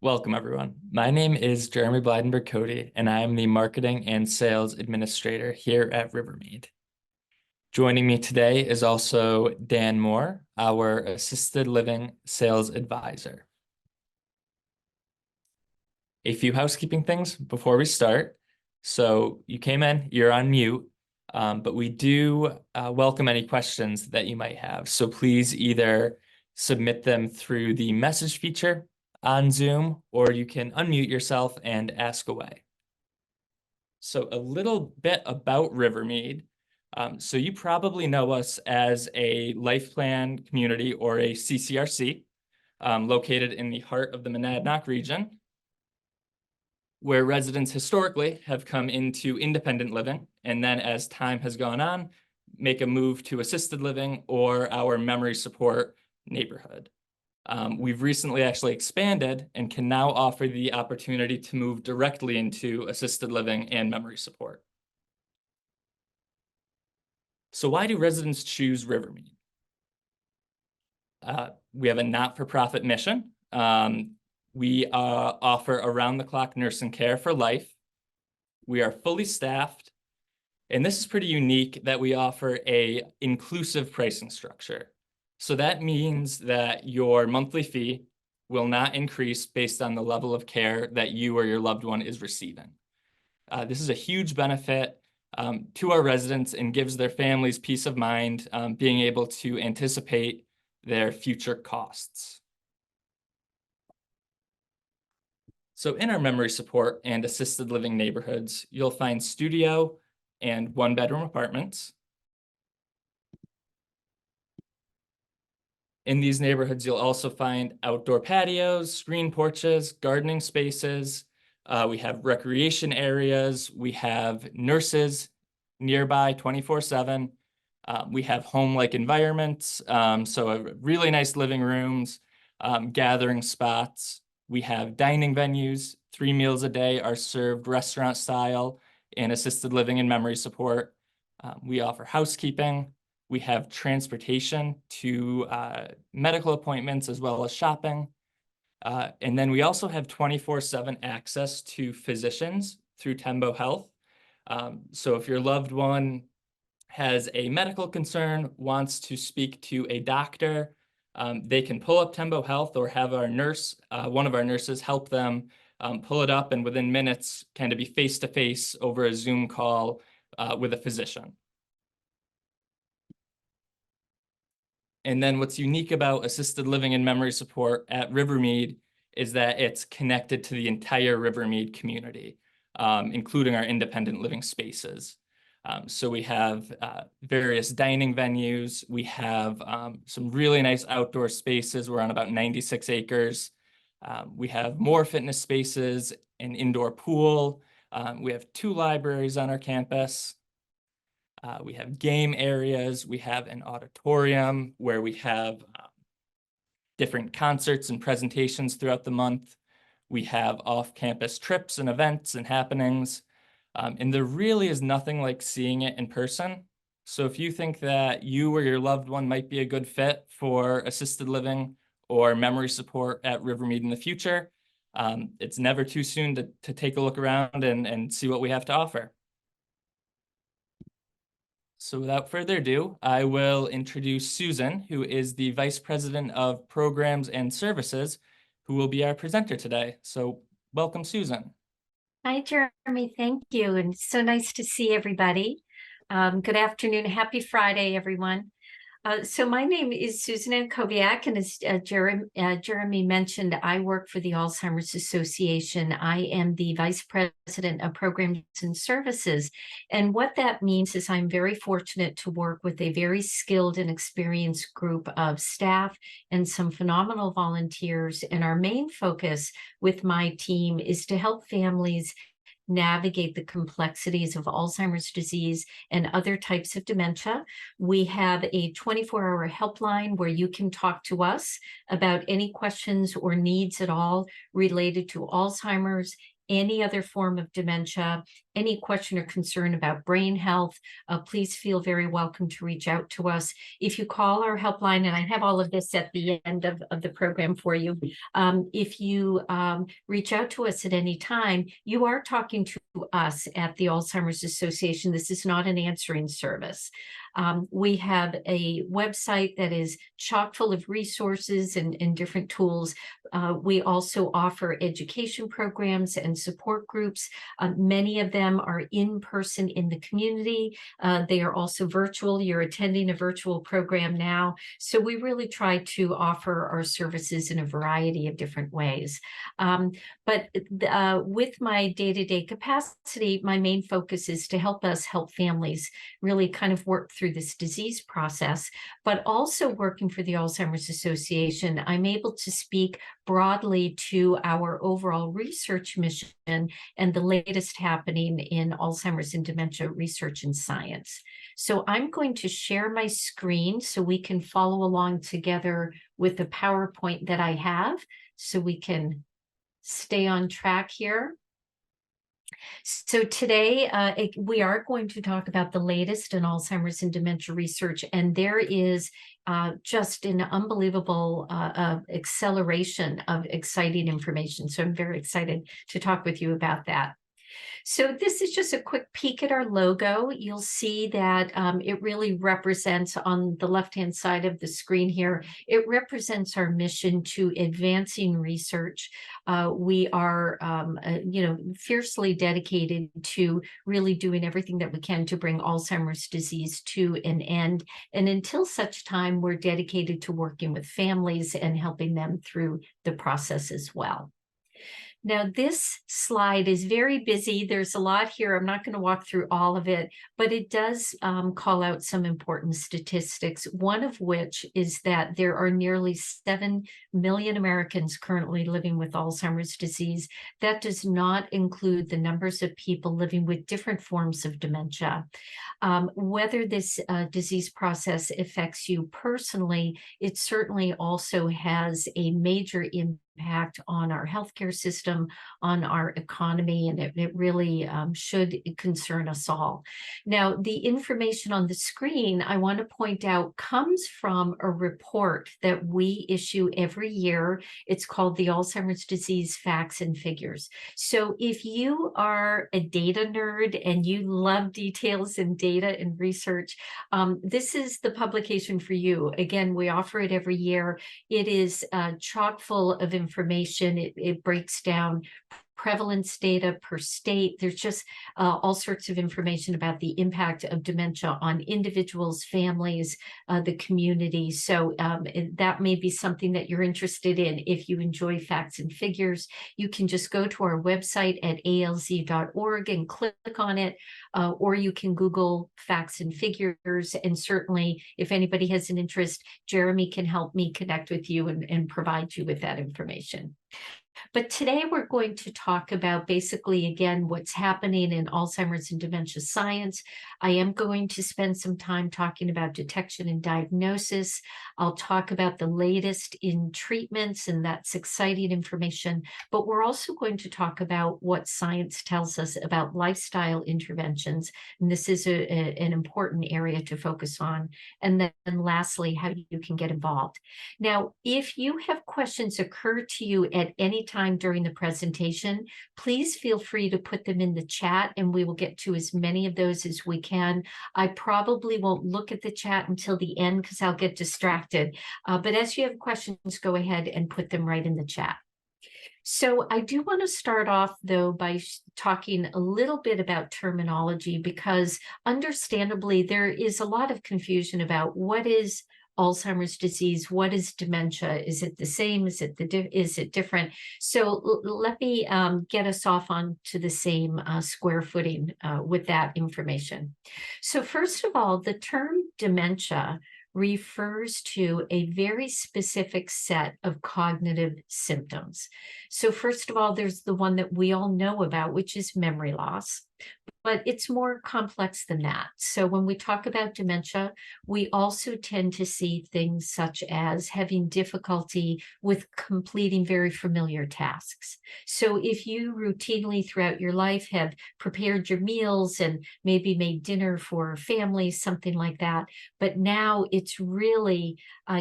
Welcome, everyone. My name is Jeremy Blydenberg-Cody, and I am the Marketing and Sales Administrator here at Rivermead. Joining me today is also Dan Moore, our Assisted Living Sales Advisor. A few housekeeping things before we start. So you came in, you're on mute, but we do welcome any questions that you might have. So please either submit them through the message feature on Zoom, or you can unmute yourself and ask away. So a little bit about Rivermead. So you probably know us as a life plan community or a CCRC, located in the heart of the Monadnock region, where residents historically have come into independent living, and then as time has gone on, make a move to assisted living or our memory support neighborhood. We've recently actually expanded and can now offer the opportunity to move directly into assisted living and memory support. So why do residents choose Rivermead? We have a not-for-profit mission. We offer around-the-clock nursing care for life. We are fully staffed, and this is pretty unique that we offer a inclusive pricing structure. So that means that your monthly fee will not increase based on the level of care that you or your loved one is receiving. This is a huge benefit to our residents and gives their families peace of mind, being able to anticipate their future costs. So in our memory support and assisted living neighborhoods, you'll find studio and one-bedroom apartments. In these neighborhoods, you'll also find outdoor patios, screen porches, gardening spaces. We have recreation areas. We have nurses nearby 24/7. We have home-like environments, so really nice living rooms, gathering spots. We have dining venues. 3 meals a day are served restaurant style in assisted living and memory support. We offer housekeeping. We have transportation to medical appointments as well as shopping. And then we also have 24/7 access to physicians through Tembo Health. So if your loved one has a medical concern, wants to speak to a doctor, they can pull up Tembo Health or have our nurse, one of our nurses, help them pull it up and within minutes kind of be face-to-face over a Zoom call with a physician. And then what's unique about assisted living and memory support at Rivermead is that it's connected to the entire Rivermead community, including our independent living spaces. So we have various dining venues. We have some really nice outdoor spaces. We're on about 96 acres. We have more fitness spaces, an indoor pool. We have 2 libraries on our campus. We have game areas. We have an auditorium where we have different concerts and presentations throughout the month. We have off-campus trips and events and happenings. And there really is nothing like seeing it in person. So if you think that you or your loved one might be a good fit for assisted living or memory support at Rivermead in the future, it's never too soon to take a look around and see what we have to offer. So without further ado, I will introduce Susan, who is the Vice President of Programs and Services, who will be our presenter today. So welcome, Susan. Hi, Jeremy. Thank you. And so nice to see everybody. Good afternoon. Happy Friday, everyone. So my name is Susan Ankoviak, and as Jeremy mentioned, I work for the Alzheimer's Association. I am the Vice President of Programs and Services. And what that means is I'm very fortunate to work with a very skilled and experienced group of staff and some phenomenal volunteers. And our main focus with my team is to help families navigate the complexities of Alzheimer's disease and other types of dementia. We have a 24-hour helpline where you can talk to us about any questions or needs at all related to Alzheimer's, any other form of dementia, any question or concern about brain health, please feel very welcome to reach out to us. If you call our helpline, and I have all of this at the end of the program for you, if you reach out to us at any time, you are talking to us at the Alzheimer's Association. This is not an answering service. We have a website that is chock full of resources and different tools. We also offer education programs and support groups. Many of them are in person in the community. They are also virtual. You're attending a virtual program now. So we really try to offer our services in a variety of different ways. But with my day-to-day capacity, my main focus is to help us help families really kind of work through this disease process, but also working for the Alzheimer's Association, I'm able to speak broadly to our overall research mission and the latest happening in Alzheimer's and dementia research and science. So I'm going to share my screen so we can follow along together with the PowerPoint that I have, so we can stay on track here. So today we are going to talk about the latest in Alzheimer's and dementia research, and there is just an unbelievable acceleration of exciting information. So I'm very excited to talk with you about that. So this is just a quick peek at our logo. You'll see that it really represents, on the left-hand side of the screen here, it represents our mission to advancing research. We are, fiercely dedicated to really doing everything that we can to bring Alzheimer's disease to an end. And until such time, we're dedicated to working with families and helping them through the process as well. Now, this slide is very busy. There's a lot here. I'm not going to walk through all of it, but it does call out some important statistics, one of which is that there are nearly 7 million Americans currently living with Alzheimer's disease. That does not include the numbers of people living with different forms of dementia. Whether this disease process affects you personally, it certainly also has a major impact on our healthcare system, on our economy, and it really should concern us all. Now, the information on the screen, I want to point out, comes from a report that we issue every year. It's called the Alzheimer's Disease Facts and Figures. So if you are a data nerd and you love details and data and research, this is the publication for you. Again, we offer it every year. It is chock full of information. It breaks down prevalence data per state. There's just all sorts of information about the impact of dementia on individuals, families, the community. So that may be something that you're interested in. If you enjoy facts and figures, you can just go to our website at alz.org and click on it, or you can Google facts and figures. And certainly, if anybody has an interest, Jeremy can help me connect with you and provide you with that information. But today we're going to talk about basically, again, what's happening in Alzheimer's and dementia science. I am going to spend some time talking about detection and diagnosis. I'll talk about the latest in treatments, and that's exciting information. But we're also going to talk about what science tells us about lifestyle interventions. And this is an important area to focus on. And then lastly, how you can get involved. Now, if you have questions occur to you at any time during the presentation, please feel free to put them in the chat and we will get to as many of those as we can. I probably won't look at the chat until the end because I'll get distracted. But as you have questions, go ahead and put them right in the chat. So I do want to start off, though, by talking a little bit about terminology, because understandably, there is a lot of confusion about what is Alzheimer's disease, what is dementia? Is it the same? Is it different? So let me get us off onto the same square footing with that information. So first of all, the term dementia refers to a very specific set of cognitive symptoms. So first of all, there's the one that we all know about, which is memory loss. But it's more complex than that. So when we talk about dementia, we also tend to see things such as having difficulty with completing very familiar tasks. So if you routinely throughout your life have prepared your meals and maybe made dinner for family, something like that, but now it's really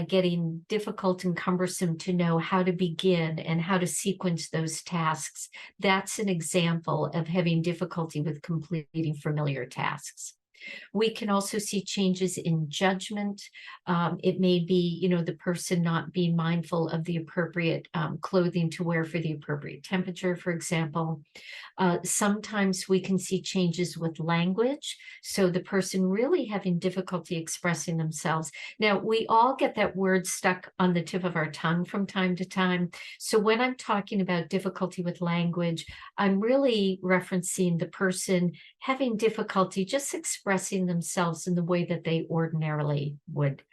getting difficult and cumbersome to know how to begin and how to sequence those tasks, that's an example of having difficulty with completing familiar tasks. We can also see changes in judgment. It may be, the person not being mindful of the appropriate clothing to wear for the appropriate temperature, for example. Sometimes we can see changes with language. So the person really having difficulty expressing themselves. Now, we all get that word stuck on the tip of our tongue from time to time. So when I'm talking about difficulty with language, I'm really referencing the person having difficulty just expressing themselves in the way that they ordinarily would.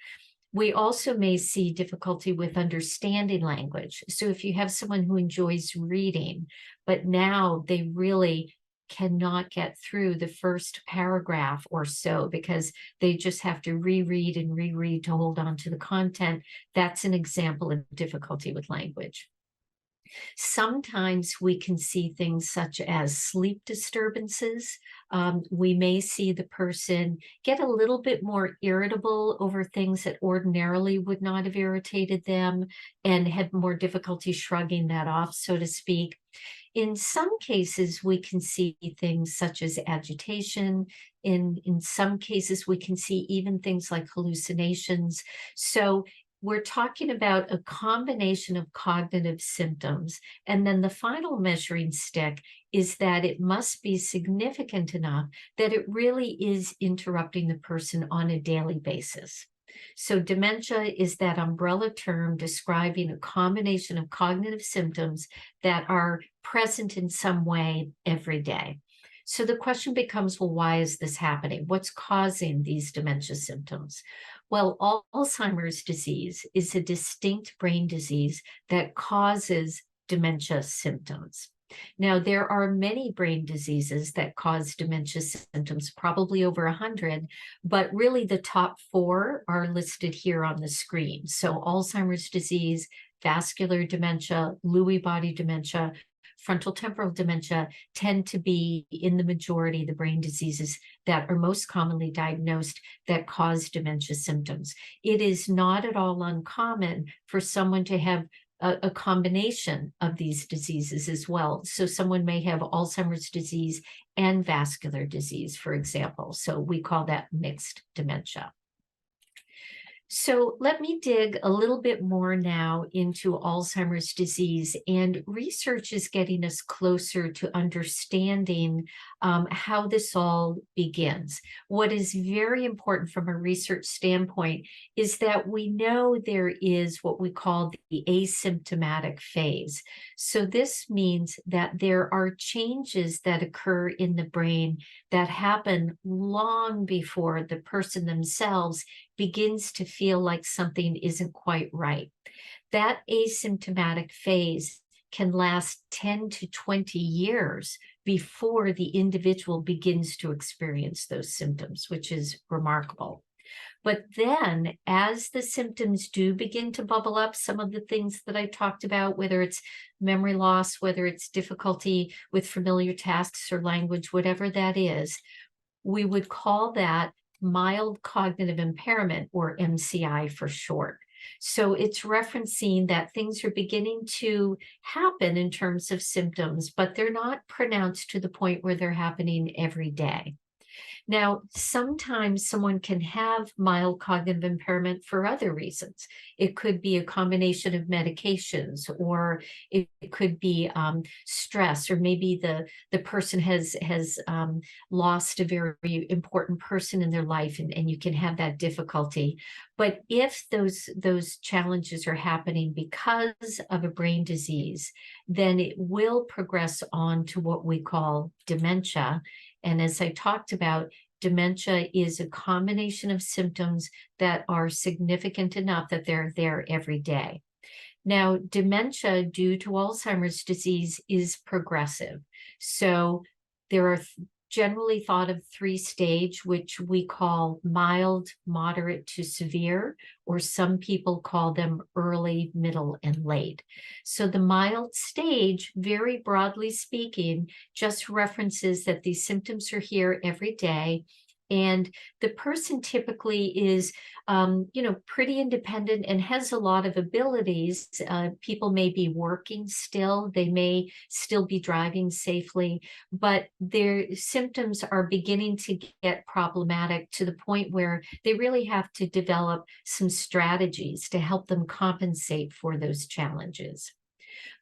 We also may see difficulty with understanding language. So if you have someone who enjoys reading, but now they really cannot get through the first paragraph or so because they just have to reread and reread to hold on to the content, that's an example of difficulty with language. Sometimes we can see things such as sleep disturbances. We may see the person get a little bit more irritable over things that ordinarily would not have irritated them and have more difficulty shrugging that off, so to speak. In some cases, we can see things such as agitation. In some cases, we can see even things like hallucinations. So we're talking about a combination of cognitive symptoms. And then the final measuring stick is that it must be significant enough that it really is interrupting the person on a daily basis. So dementia is that umbrella term describing a combination of cognitive symptoms that are present in some way every day. So the question becomes, well, why is this happening? What's causing these dementia symptoms? Well, Alzheimer's disease is a distinct brain disease that causes dementia symptoms. Now, there are many brain diseases that cause dementia symptoms, probably over 100, but really the top 4 are listed here on the screen. So Alzheimer's disease, vascular dementia, Lewy body dementia, frontal temporal dementia tend to be in the majority the brain diseases that are most commonly diagnosed that cause dementia symptoms. It is not at all uncommon for someone to have a combination of these diseases as well. So someone may have Alzheimer's disease and vascular disease, for example. So we call that mixed dementia. So let me dig a little bit more now into Alzheimer's disease, and research is getting us closer to understanding how this all begins. What is very important from a research standpoint is that we know there is what we call the asymptomatic phase. So this means that there are changes that occur in the brain that happen long before the person themselves begins to feel like something isn't quite right. That asymptomatic phase can last 10 to 20 years before the individual begins to experience those symptoms, which is remarkable. But then as the symptoms do begin to bubble up, some of the things that I talked about, whether it's memory loss, whether it's difficulty with familiar tasks or language, whatever that is, we would call that mild cognitive impairment, or MCI for short. So it's referencing that things are beginning to happen in terms of symptoms, but they're not pronounced to the point where they're happening every day. Now, sometimes someone can have mild cognitive impairment for other reasons. It could be a combination of medications, or it could be stress, or maybe the person has lost a very important person in their life, and you can have that difficulty. But if those challenges are happening because of a brain disease, then it will progress on to what we call dementia. And as I talked about, dementia is a combination of symptoms that are significant enough that they're there every day. Now, dementia due to Alzheimer's disease is progressive. So there are generally thought of 3-stage, which we call mild, moderate to severe, or some people call them early, middle, and late. So the mild stage, very broadly speaking, just references that these symptoms are here every day. And the person typically is, pretty independent and has a lot of abilities. People may be working still, they may still be driving safely, but their symptoms are beginning to get problematic to the point where they really have to develop some strategies to help them compensate for those challenges.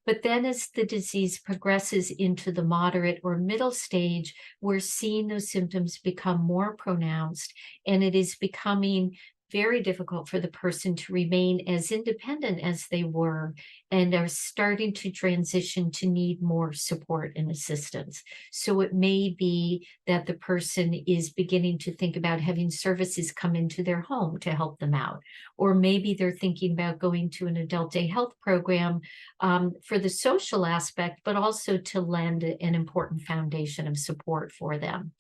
But then as the disease progresses into the moderate or middle stage, we're seeing those symptoms become more pronounced, and it is becoming very difficult for the person to remain as independent as they were, and are starting to transition to need more support and assistance. So it may be that the person is beginning to think about having services come into their home to help them out, or maybe they're thinking about going to an adult day health program for the social aspect, but also to lend an important foundation of support for them.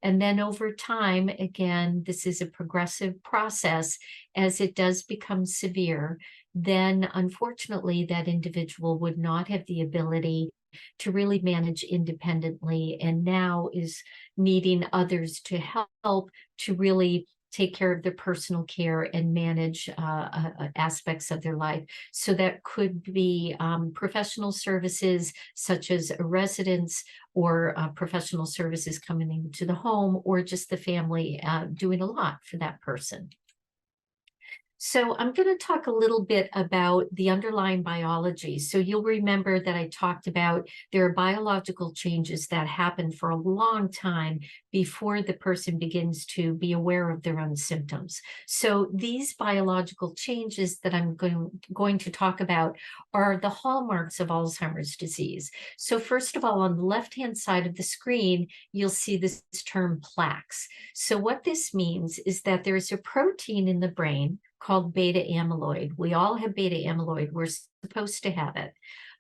And then over time, again, this is a progressive process. As it does become severe, then unfortunately that individual would not have the ability to really manage independently, and now is needing others to help to really take care of their personal care and manage aspects of their life. So that could be professional services such as a residence, or professional services coming into the home, or just the family doing a lot for that person. So I'm going to talk a little bit about the underlying biology. So you'll remember that I talked about there are biological changes that happen for a long time before the person begins to be aware of their own symptoms. So these biological changes that I'm going to talk about are the hallmarks of Alzheimer's disease. So first of all, on the left-hand side of the screen, you'll see this term plaques. So what this means is that there is a protein in the brain called beta amyloid. We all have beta amyloid. We're supposed to have it.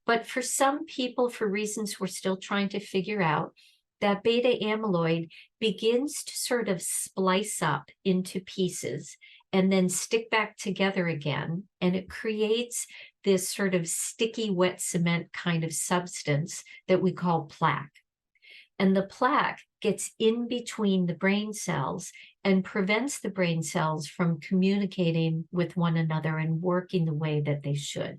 But for some people, for reasons we're still trying to figure out, that beta amyloid begins to sort of splice up into pieces and then stick back together again. And it creates this sort of sticky wet cement kind of substance that we call plaque. And the plaque gets in between the brain cells and prevents the brain cells from communicating with one another and working the way that they should.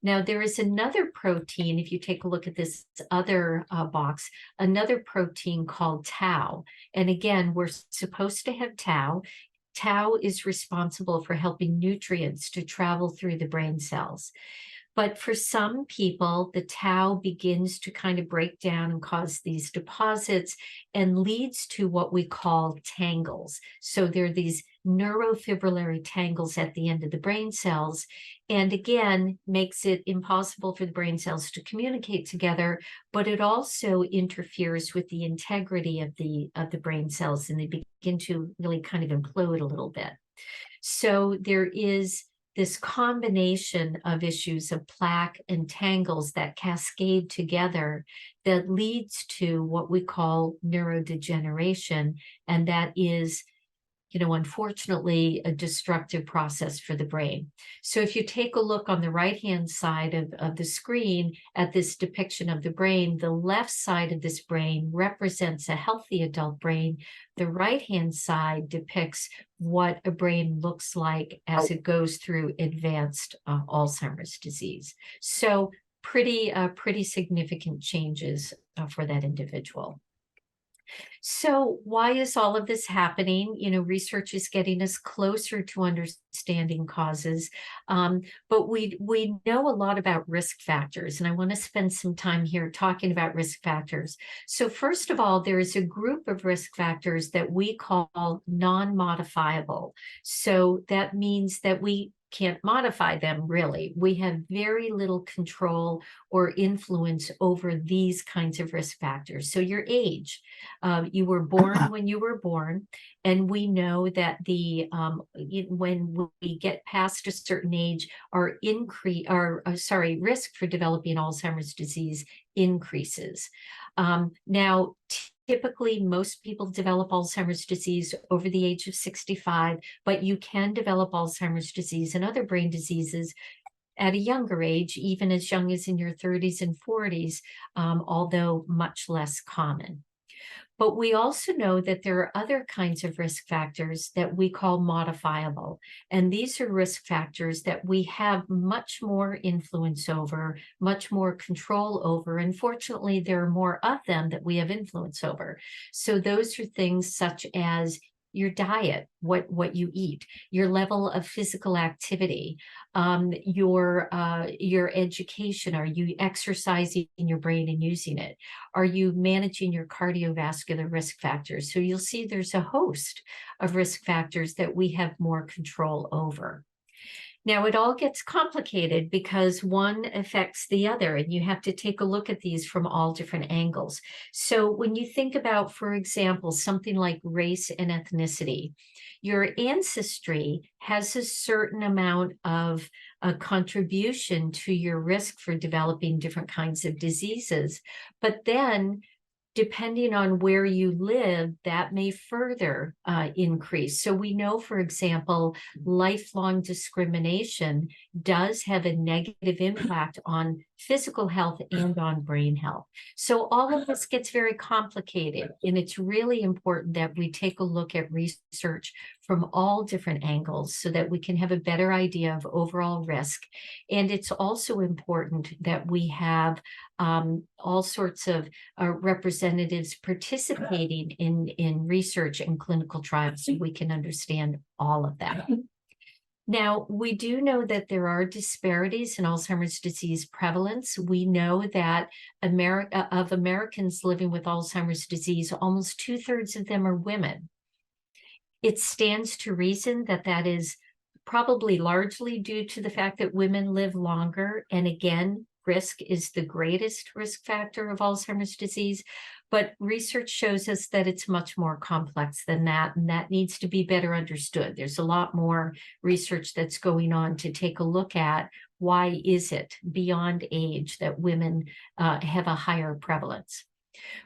Now, there is another protein, if you take a look at this other box, another protein called tau. And again, we're supposed to have tau. Tau is responsible for helping nutrients to travel through the brain cells. But for some people, the tau begins to kind of break down and cause these deposits and leads to what we call tangles. So there are these neurofibrillary tangles at the end of the brain cells, and again, makes it impossible for the brain cells to communicate together, but it also interferes with the integrity of the brain cells, and they begin to really kind of implode a little bit. So there is this combination of issues of plaque and tangles that cascade together that leads to what we call neurodegeneration. And that is, unfortunately, a destructive process for the brain. So if you take a look on the right-hand side of the screen at this depiction of the brain, the left side of this brain represents a healthy adult brain. The right-hand side depicts what a brain looks like as it goes through advanced Alzheimer's disease. So pretty significant changes for that individual. So why is all of this happening? Research is getting us closer to understanding causes, but we know a lot about risk factors, and I want to spend some time here talking about risk factors. So first of all, there is a group of risk factors that we call non-modifiable. So that means that we can't modify them, really. We have very little control or influence over these kinds of risk factors. So your age, you were born when you were born, and we know that when we get past a certain age, our risk for developing Alzheimer's disease increases. Now, Typically, most people develop Alzheimer's disease over the age of 65, but you can develop Alzheimer's disease and other brain diseases at a younger age, even as young as in your 30s and 40s, although much less common. But we also know that there are other kinds of risk factors that we call modifiable. And these are risk factors that we have much more influence over, much more control over. And fortunately, there are more of them that we have influence over. So those are things such as your diet, what you eat, your level of physical activity, your education. Are you exercising your brain and using it? Are you managing your cardiovascular risk factors? So you'll see there's a host of risk factors that we have more control over. Now, it all gets complicated because one affects the other, and you have to take a look at these from all different angles. So when you think about, for example, something like race and ethnicity, your ancestry has a certain amount of a contribution to your risk for developing different kinds of diseases. But then depending on where you live, that may further increase. So we know, for example, lifelong discrimination does have a negative impact on physical health and on brain health. So all of this gets very complicated, and it's really important that we take a look at research from all different angles so that we can have a better idea of overall risk. And it's also important that we have all sorts of representatives participating in research and clinical trials so we can understand all of that. Now, we do know that there are disparities in Alzheimer's disease prevalence. We know that of Americans living with Alzheimer's disease, almost 2/3 of them are women. It stands to reason that that is probably largely due to the fact that women live longer. And again, risk is the greatest risk factor of Alzheimer's disease. But research shows us that it's much more complex than that, and that needs to be better understood. There's a lot more research that's going on to take a look at why is it beyond age that women have a higher prevalence.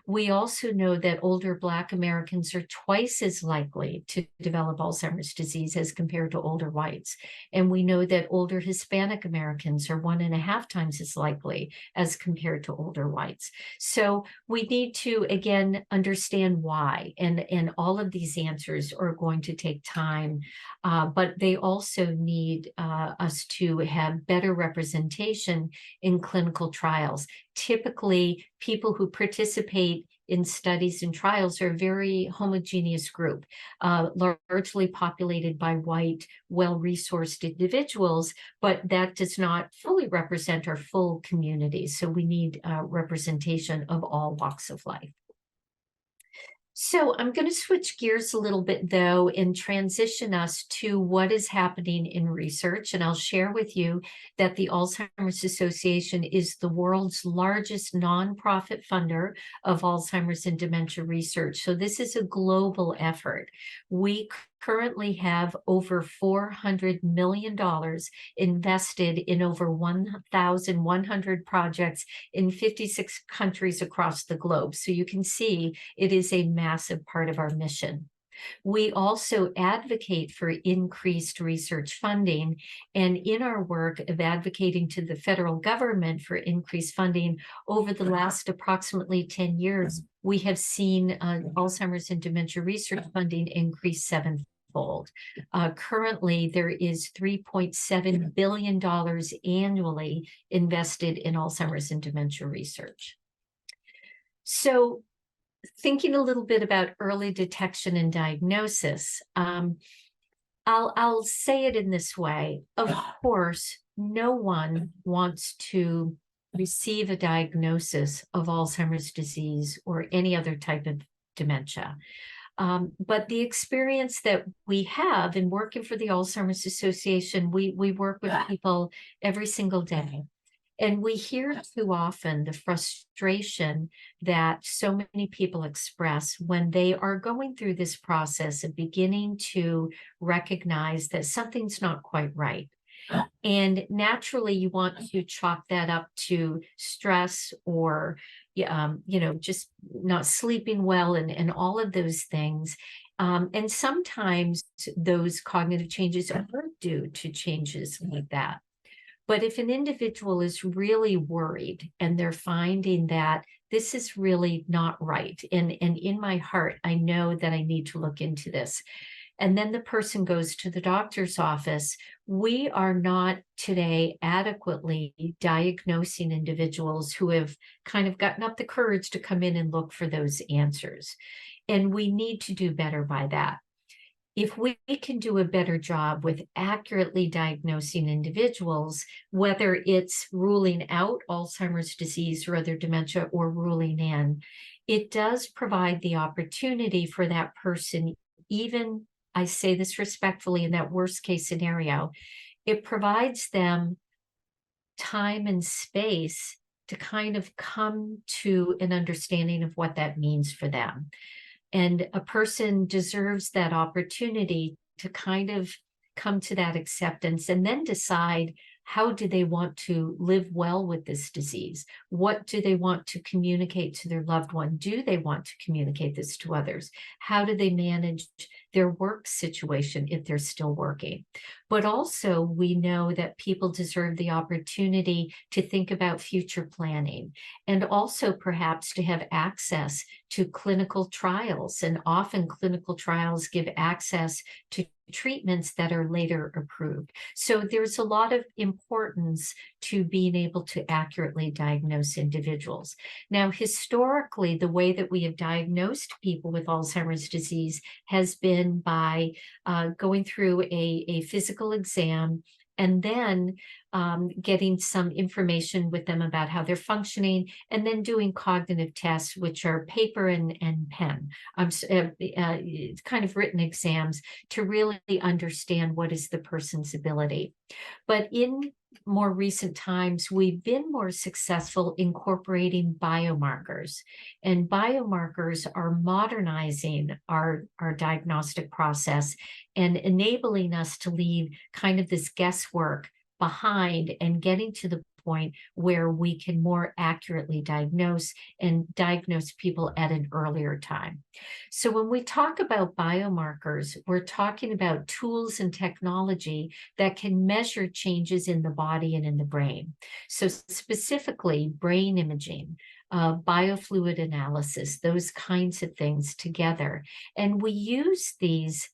We also know that older Black Americans are twice as likely to develop Alzheimer's disease as compared to older whites. And we know that older Hispanic Americans are 1.5 times as likely as compared to older whites. So we need to, again, understand why. And all of these answers are going to take time, but they also need us to have better representation in clinical trials. Typically, people who participate in studies and trials are a very homogeneous group, largely populated by white, well-resourced individuals, but that does not fully represent our full communities. So we need representation of all walks of life. So I'm going to switch gears a little bit, though, and transition us to what is happening in research. And I'll share with you that the Alzheimer's Association is the world's largest nonprofit funder of Alzheimer's and dementia research. So this is a global effort. We currently have over $400 million invested in over 1,100 projects in 56 countries across the globe. So you can see it is a massive part of our mission. We also advocate for increased research funding, and in our work of advocating to the federal government for increased funding over the last approximately 10 years, we have seen Alzheimer's and dementia research funding increase sevenfold. Currently, there is $3.7 billion annually invested in Alzheimer's and dementia research. So, thinking a little bit about early detection and diagnosis, I'll say it in this way. Of course, no one wants to receive a diagnosis of Alzheimer's disease or any other type of dementia. But the experience that we have in working for the Alzheimer's Association, we work with people every single day. And we hear too often the frustration that so many people express when they are going through this process of beginning to recognize that something's not quite right. And naturally, you want to chalk that up to stress or, just not sleeping well and all of those things. And sometimes those cognitive changes are due to changes like that. But if an individual is really worried and they're finding that this is really not right, and in my heart, I know that I need to look into this, and then the person goes to the doctor's office, we are not today adequately diagnosing individuals who have kind of gotten up the courage to come in and look for those answers. And we need to do better by that. If we can do a better job with accurately diagnosing individuals, whether it's ruling out Alzheimer's disease or other dementia or ruling in, it does provide the opportunity for that person, even, I say this respectfully, in that worst case scenario, it provides them time and space to kind of come to an understanding of what that means for them. And a person deserves that opportunity to kind of come to that acceptance and then decide, how do they want to live well with this disease? What do they want to communicate to their loved one? Do they want to communicate this to others? How do they manage their work situation if they're still working? But also, we know that people deserve the opportunity to think about future planning, and also perhaps to have access to clinical trials. And often clinical trials give access to treatments that are later approved. So there's a lot of importance to being able to accurately diagnose individuals. Now, historically, the way that we have diagnosed people with Alzheimer's disease has been by going through a physical exam, and then getting some information with them about how they're functioning, and then doing cognitive tests, which are paper and pen, kind of written exams to really understand what is the person's ability. But in more recent times, we've been more successful incorporating biomarkers, and biomarkers are modernizing our diagnostic process and enabling us to leave kind of this guesswork behind and getting to the point where we can more accurately diagnose people at an earlier time. So when we talk about biomarkers, we're talking about tools and technology that can measure changes in the body and in the brain. So specifically brain imaging, biofluid analysis, those kinds of things together. And we use these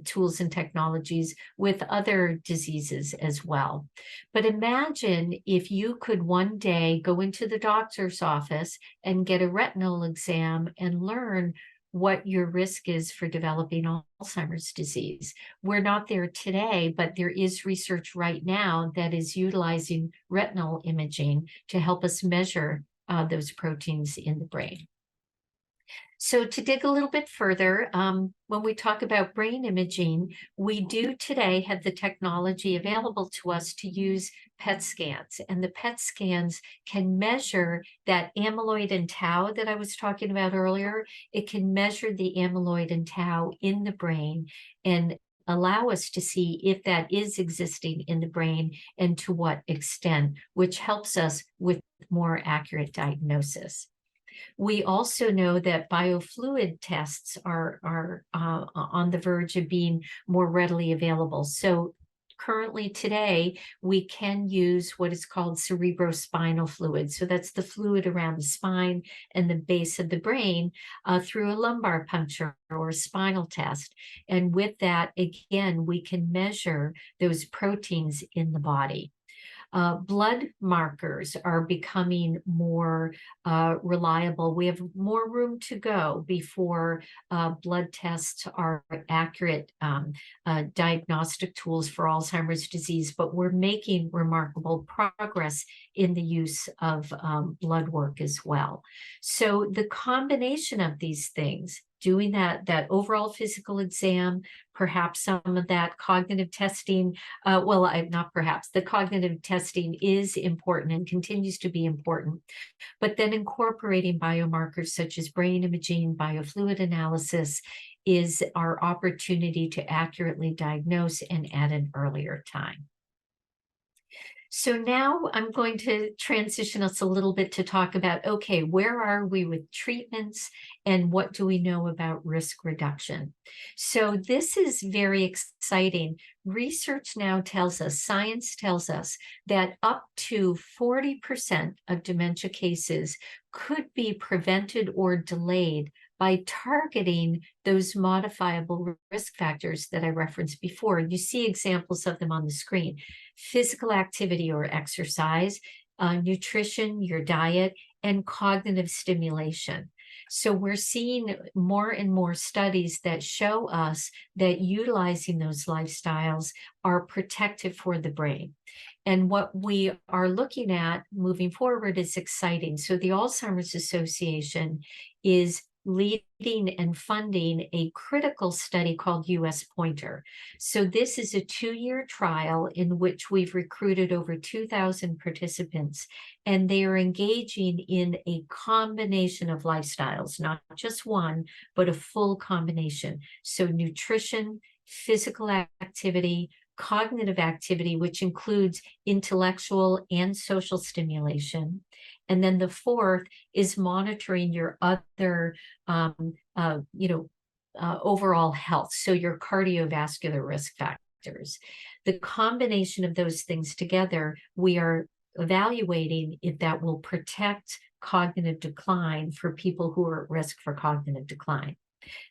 tools and technologies with other diseases as well. But imagine if you could one day go into the doctor's office and get a retinal exam and learn what your risk is for developing Alzheimer's disease. We're not there today, but there is research right now that is utilizing retinal imaging to help us measure those proteins in the brain. So to dig a little bit further, when we talk about brain imaging, we do today have the technology available to us to use PET scans. And the PET scans can measure that amyloid and tau that I was talking about earlier. It can measure the amyloid and tau in the brain and allow us to see if that is existing in the brain and to what extent, which helps us with more accurate diagnosis. We also know that biofluid tests are on the verge of being more readily available. So currently today, we can use what is called cerebrospinal fluid. So that's the fluid around the spine and the base of the brain through a lumbar puncture or a spinal test. And with that, again, we can measure those proteins in the body. Blood markers are becoming more reliable. We have more room to go before blood tests are accurate diagnostic tools for Alzheimer's disease, but we're making remarkable progress in the use of blood work as well. So the combination of these things, doing that overall physical exam, perhaps some of that cognitive testing, not perhaps, the cognitive testing is important and continues to be important, but then incorporating biomarkers such as brain imaging, biofluid analysis is our opportunity to accurately diagnose and at an earlier time. So now I'm going to transition us a little bit to talk about, okay, where are we with treatments and what do we know about risk reduction? So this is very exciting. Research now tells us, science tells us that up to 40% of dementia cases could be prevented or delayed by targeting those modifiable risk factors that I referenced before. You see examples of them on the screen: physical activity or exercise, nutrition, your diet, and cognitive stimulation. So we're seeing more and more studies that show us that utilizing those lifestyles are protective for the brain. And what we are looking at moving forward is exciting. So the Alzheimer's Association is leading and funding a critical study called US Pointer. So this is a 2-year trial in which we've recruited over 2,000 participants, and they are engaging in a combination of lifestyles, not just one, but a full combination. So nutrition, physical activity, cognitive activity, which includes intellectual and social stimulation. And then the fourth is monitoring your other, overall health, so your cardiovascular risk factors. The combination of those things together, we are evaluating if that will protect cognitive decline for people who are at risk for cognitive decline.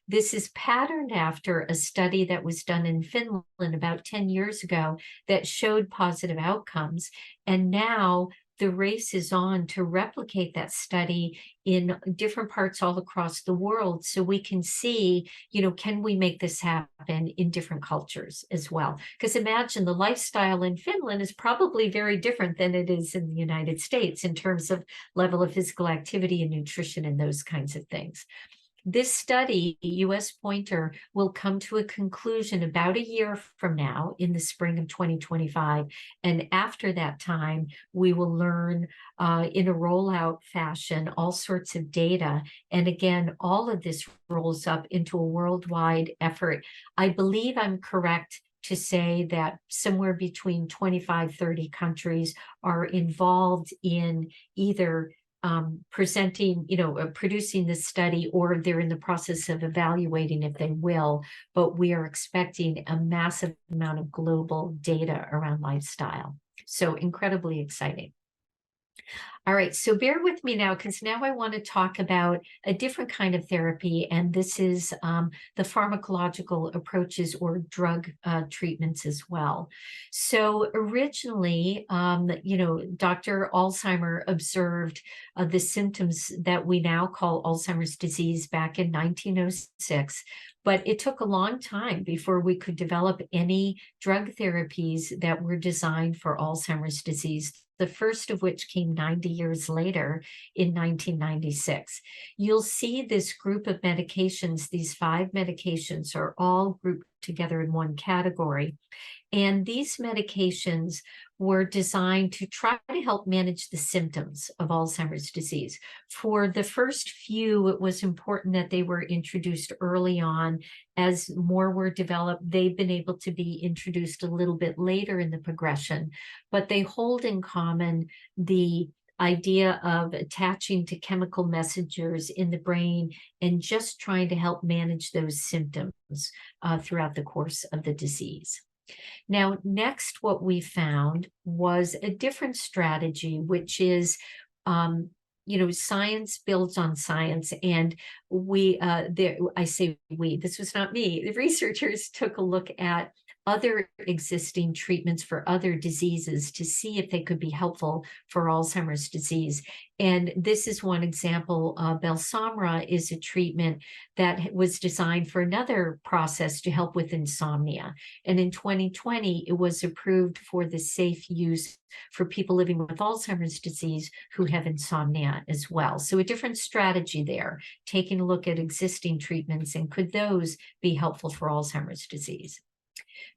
This is patterned after a study that was done in Finland about 10 years ago that showed positive outcomes. And now the race is on to replicate that study in different parts all across the world so we can see, can we make this happen in different cultures as well? Because imagine the lifestyle in Finland is probably very different than it is in the United States in terms of level of physical activity and nutrition and those kinds of things. This study, US Pointer, will come to a conclusion about a year from now in the spring of 2025. And after that time, we will learn in a rollout fashion all sorts of data. And again, all of this rolls up into a worldwide effort. I believe I'm correct to say that somewhere between 25, 30 countries are involved in either producing this study, or they're in the process of evaluating if they will, but we are expecting a massive amount of global data around lifestyle. So incredibly exciting. All right, so bear with me now, because now I want to talk about a different kind of therapy, and this is the pharmacological approaches or drug treatments as well. So originally, Dr. Alzheimer observed the symptoms that we now call Alzheimer's disease back in 1906. But it took a long time before we could develop any drug therapies that were designed for Alzheimer's disease, the first of which came 90 years later in 1996. You'll see this group of medications, these 5 medications, are all grouped together in one category. And these medications were designed to try to help manage the symptoms of Alzheimer's disease. For the first few, it was important that they were introduced early on. As more were developed, they've been able to be introduced a little bit later in the progression, but they hold in common the idea of attaching to chemical messengers in the brain and just trying to help manage those symptoms throughout the course of the disease. Now, next, what we found was a different strategy, which is, science builds on science. And I say we, this was not me. The researchers took a look at other existing treatments for other diseases to see if they could be helpful for Alzheimer's disease. And this is one example. Belsomra is a treatment that was designed for another process to help with insomnia. And in 2020, it was approved for the safe use for people living with Alzheimer's disease who have insomnia as well. So a different strategy there, taking a look at existing treatments and could those be helpful for Alzheimer's disease.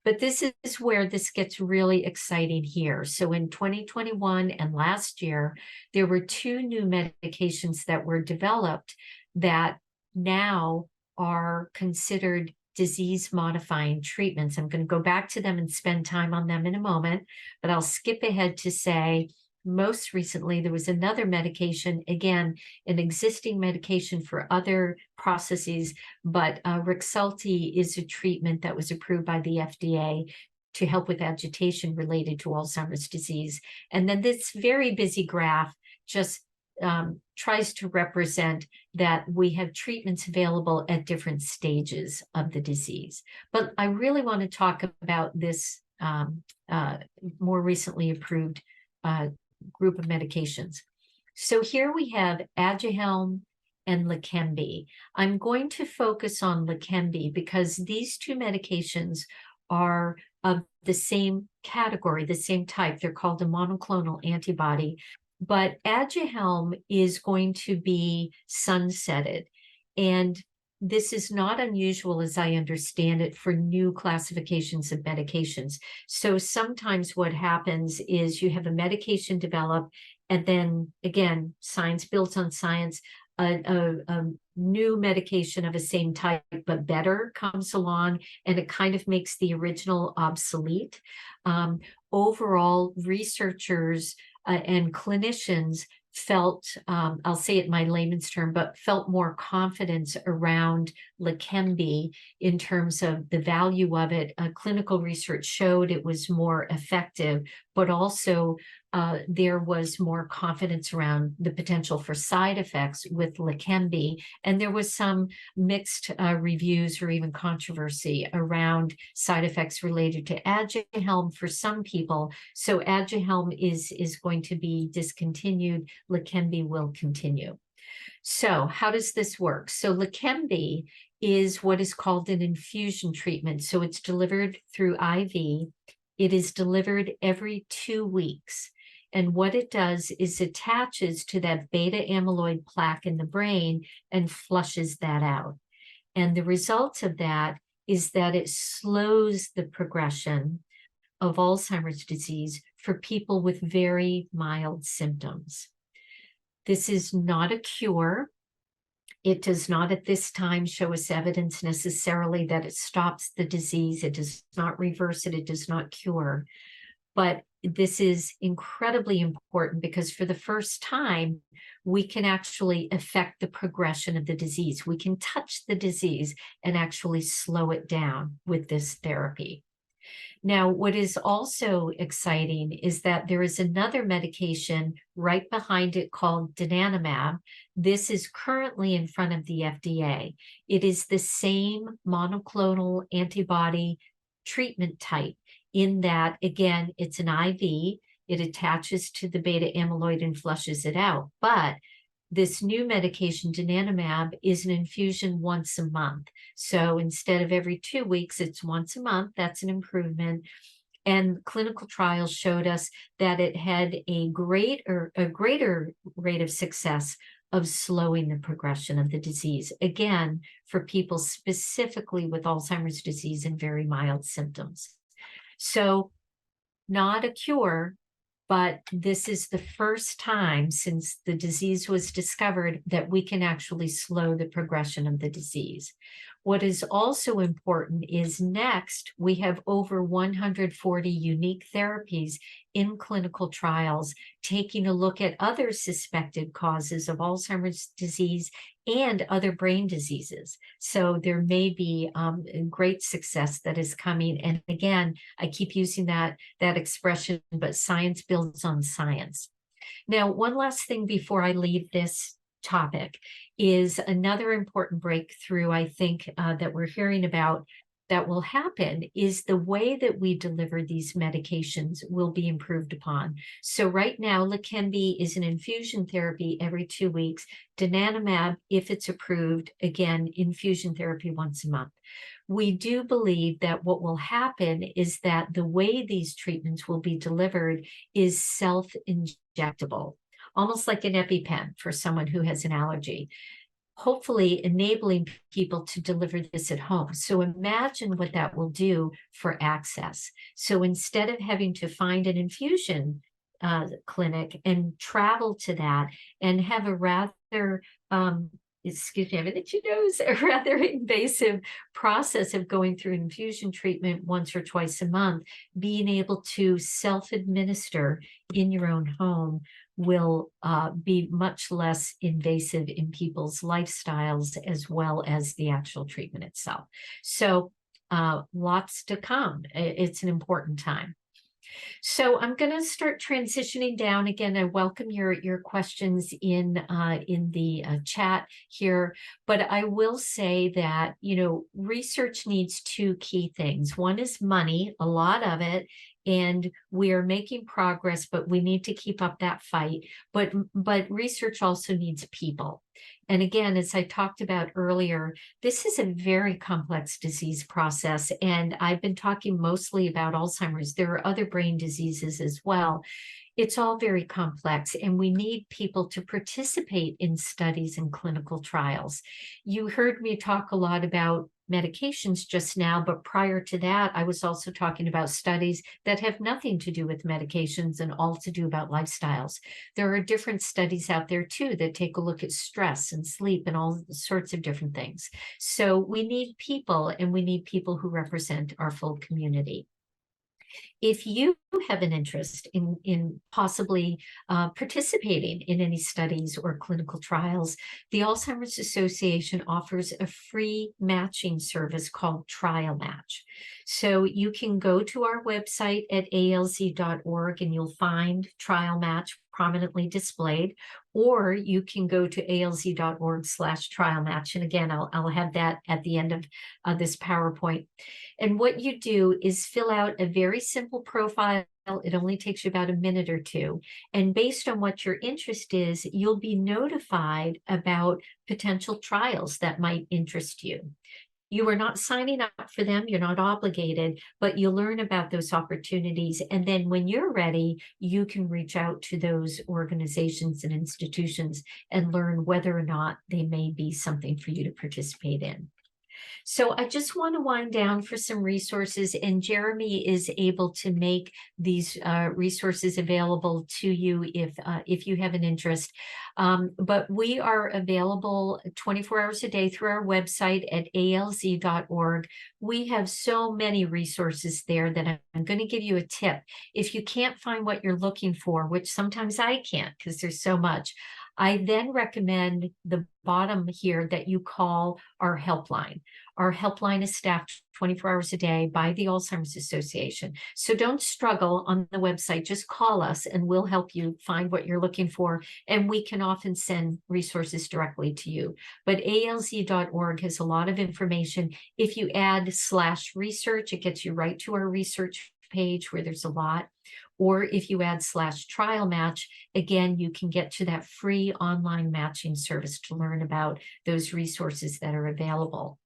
But this is where this gets really exciting here. So in 2021 and last year, there were 2 new medications that were developed that now are considered disease-modifying treatments. I'm going to go back to them and spend time on them in a moment, but I'll skip ahead to say, most recently, there was another medication, again, an existing medication for other processes, but Rexulti is a treatment that was approved by the FDA to help with agitation related to Alzheimer's disease. And then this very busy graph just tries to represent that we have treatments available at different stages of the disease. But I really want to talk about this more recently approved group of medications. So here we have Aduhelm and Leqembi. I'm going to focus on Leqembi because these two medications are of the same category, the same type. They're called a monoclonal antibody, but Aduhelm is going to be sunsetted. And this is not unusual, as I understand it, for new classifications of medications. So sometimes what happens is you have a medication developed, and then again, science builds on science, a new medication of the same type but better comes along, and it kind of makes the original obsolete. Overall, researchers and clinicians felt, I'll say it in my layman's term, but felt more confidence around Leqembi in terms of the value of it. Clinical research showed it was more effective, but also there was more confidence around the potential for side effects with Leqembi. And there was some mixed reviews or even controversy around side effects related to Aduhelm for some people. So Aduhelm is going to be discontinued. Leqembi will continue. So how does this work? So Leqembi is what is called an infusion treatment. So it's delivered through IV. It is delivered every 2 weeks. And what it does is attaches to that beta amyloid plaque in the brain and flushes that out. And the result of that is that it slows the progression of Alzheimer's disease for people with very mild symptoms. This is not a cure. It does not at this time show us evidence necessarily that it stops the disease. It does not reverse it. It does not cure. But this is incredibly important because for the first time, we can actually affect the progression of the disease. We can touch the disease and actually slow it down with this therapy. Now, what is also exciting is that there is another medication right behind it called donanemab. This is currently in front of the FDA. It is the same monoclonal antibody treatment type in that, again, it's an IV. It attaches to the beta amyloid and flushes it out. But this new medication, donanemab, is an infusion once a month. So instead of every 2 weeks, it's once a month. That's an improvement. And clinical trials showed us that it had a greater rate of success of slowing the progression of the disease, again, for people specifically with Alzheimer's disease and very mild symptoms. So not a cure, but this is the first time since the disease was discovered that we can actually slow the progression of the disease. What is also important is next, we have over 140 unique therapies in clinical trials, taking a look at other suspected causes of Alzheimer's disease and other brain diseases. So there may be great success that is coming. And again, I keep using that expression, but science builds on science. Now, one last thing before I leave this topic is another important breakthrough, I think, that we're hearing about that will happen is the way that we deliver these medications will be improved upon. So right now, Leqembi is an infusion therapy every 2 weeks. Donanemab, if it's approved, again, infusion therapy once a month. We do believe that what will happen is that the way these treatments will be delivered is self-injectable, almost like an EpiPen for someone who has an allergy, hopefully enabling people to deliver this at home. So imagine what that will do for access. So instead of having to find an infusion clinic and travel to that and have a rather excuse me, I have an itchy nose, a rather invasive process of going through infusion treatment once or twice a month, being able to self-administer in your own home will be much less invasive in people's lifestyles as well as the actual treatment itself. So lots to come. It's an important time. So I'm going to start transitioning down again. I welcome your questions in the chat here, but I will say that, you know, research needs two key things. One is money, a lot of it, and we are making progress, but we need to keep up that fight. But research also needs people. And again, as I talked about earlier, this is a very complex disease process, and I've been talking mostly about Alzheimer's. There are other brain diseases as well. It's all very complex, and we need people to participate in studies and clinical trials. You heard me talk a lot about medications just now, but prior to that, I was also talking about studies that have nothing to do with medications and all to do about lifestyles. There are different studies out there too that take a look at stress and sleep and all sorts of different things. So we need people, and we need people who represent our full community. If you have an interest in possibly participating in any studies or clinical trials, the Alzheimer's Association offers a free matching service called Trial Match. So you can go to our website at alz.org and you'll find Trial Match prominently displayed, or you can go to alz.org/trial match. And again, I'll have that at the end of this PowerPoint. And what you do is fill out a very simple profile. It only takes you about a minute or two. And based on what your interest is, you'll be notified about potential trials that might interest you. You are not signing up for them, you're not obligated, but you'll learn about those opportunities. And then when you're ready, you can reach out to those organizations and institutions and learn whether or not they may be something for you to participate in. So I just want to wind down for some resources, and Jeremy is able to make these resources available to you if you have an interest. But we are available 24 hours a day through our website at alz.org. We have so many resources there that I'm going to give you a tip. If you can't find what you're looking for, which sometimes I can't because there's so much, I then recommend the bottom here that you call our helpline. Our helpline is staffed 24 hours a day by the Alzheimer's Association. So don't struggle on the website, just call us and we'll help you find what you're looking for. And we can often send resources directly to you. But alz.org has a lot of information. If you add /research, it gets you right to our research page where there's a lot. Or if you add /trial match, again, you can get to that free online matching service to learn about those resources that are available.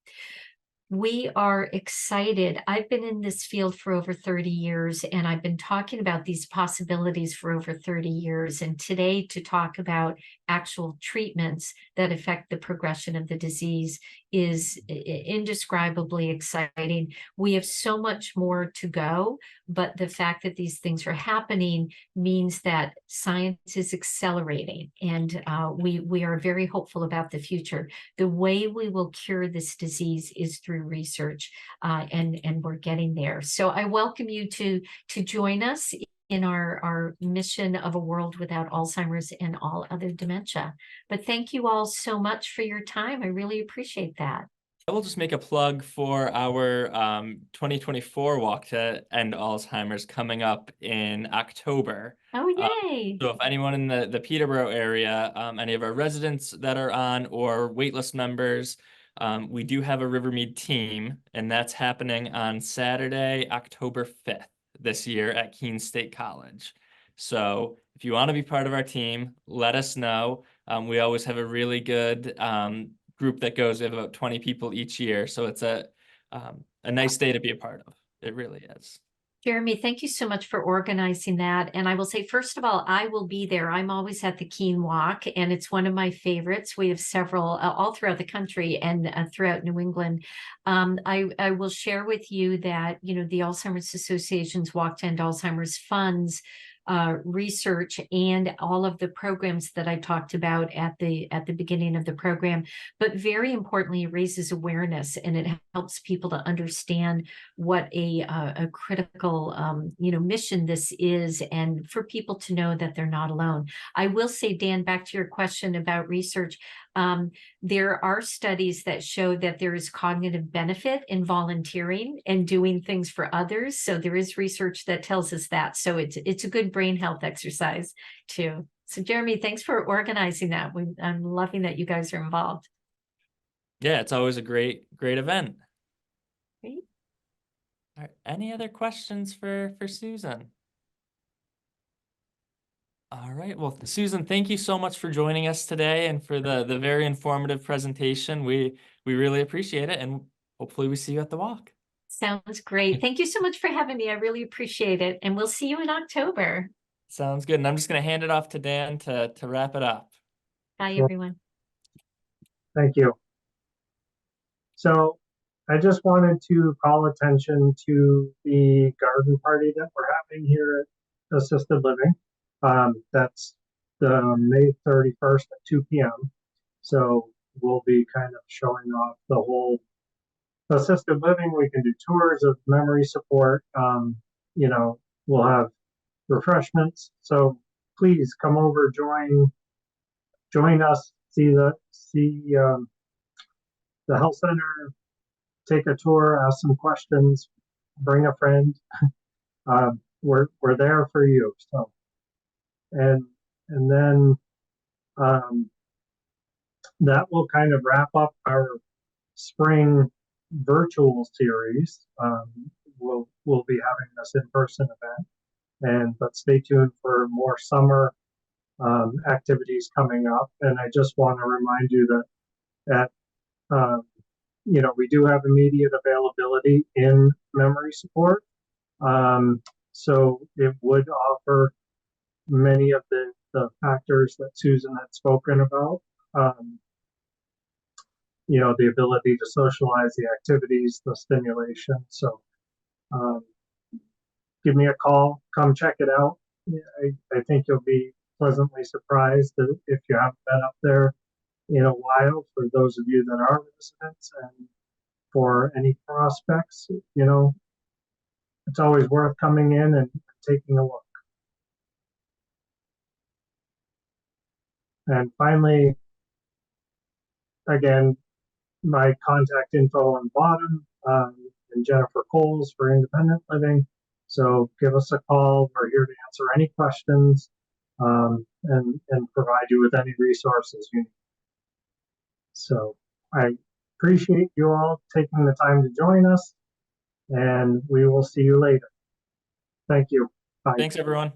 We are excited. I've been in this field for over 30 years, and I've been talking about these possibilities for over 30 years. And today, to talk about actual treatments that affect the progression of the disease is indescribably exciting. We have so much more to go, but the fact that these things are happening means that science is accelerating, and we are very hopeful about the future. The way we will cure this disease is through research, and we're getting there. So I welcome you to join us in our mission of a world without Alzheimer's and all other dementia. But thank you all so much for your time. I really appreciate that. I will just make a plug for our 2024 Walk to End Alzheimer's coming up in October. Oh, yay. So if anyone in the Peterborough area, any of our residents that are on or waitlist members, we do have a Rivermead team, and that's happening on Saturday, October 5th this year at Keene State College. So if you want to be part of our team, let us know. We always have a really good group that goes. We have about 20 people each year. So it's a nice day to be a part of. It really is. Jeremy, thank you so much for organizing that. And I will say, first of all, I will be there. I'm always at the Keene Walk, and it's one of my favorites. We have several all throughout the country and throughout New England. I will share with you that, you know, the Alzheimer's Association's Walk to End Alzheimer's funds research and all of the programs that I talked about at the beginning of the program, but very importantly, it raises awareness and it helps people to understand what a critical mission this is, and for people to know that they're not alone. I will say, Dan, back to your question about research. There are studies that show that there is cognitive benefit in volunteering and doing things for others. So there is research that tells us that. So it's a good brain health exercise too. So Jeremy, thanks for organizing that. I'm loving that you guys are involved. Yeah, it's always a great event. Great. All right, any other questions for Susan? All right, well, Susan, thank you so much for joining us today and for the very informative presentation. We really appreciate it, and hopefully we see you at the walk. Sounds great. Thank you so much for having me. I really appreciate it. And we'll see you in October. Sounds good. And I'm just going to hand it off to Dan to wrap it up. Bye, everyone. Thank you. So I just wanted to call attention to the garden party that we're having here at Assisted Living. That's the May 31st at 2 p.m. So we'll be kind of showing off the whole assisted living. We can do tours of memory support. We'll have refreshments. So please come over, join us, see the health center, take a tour, ask some questions, bring a friend. We're there for you. So, and then that will kind of wrap up our spring virtual series. We'll be having this in-person event, but stay tuned for more summer activities coming up. And I just want to remind you that we do have immediate availability in memory support. So it would offer many of the factors that Susan had spoken about. The ability to socialize, the activities, the stimulation. So give me a call, come check it out. I think you'll be pleasantly surprised that if you haven't been up there in a while, for those of you that are residents, and for any prospects, it's always worth coming in and taking a look. And finally, again, my contact info on the bottom, and Jennifer Coles for independent living. So give us a call. We're here to answer any questions, and provide you with any resources you need. So I appreciate you all taking the time to join us, and we will see you later. Thank you. Bye. Thanks, everyone.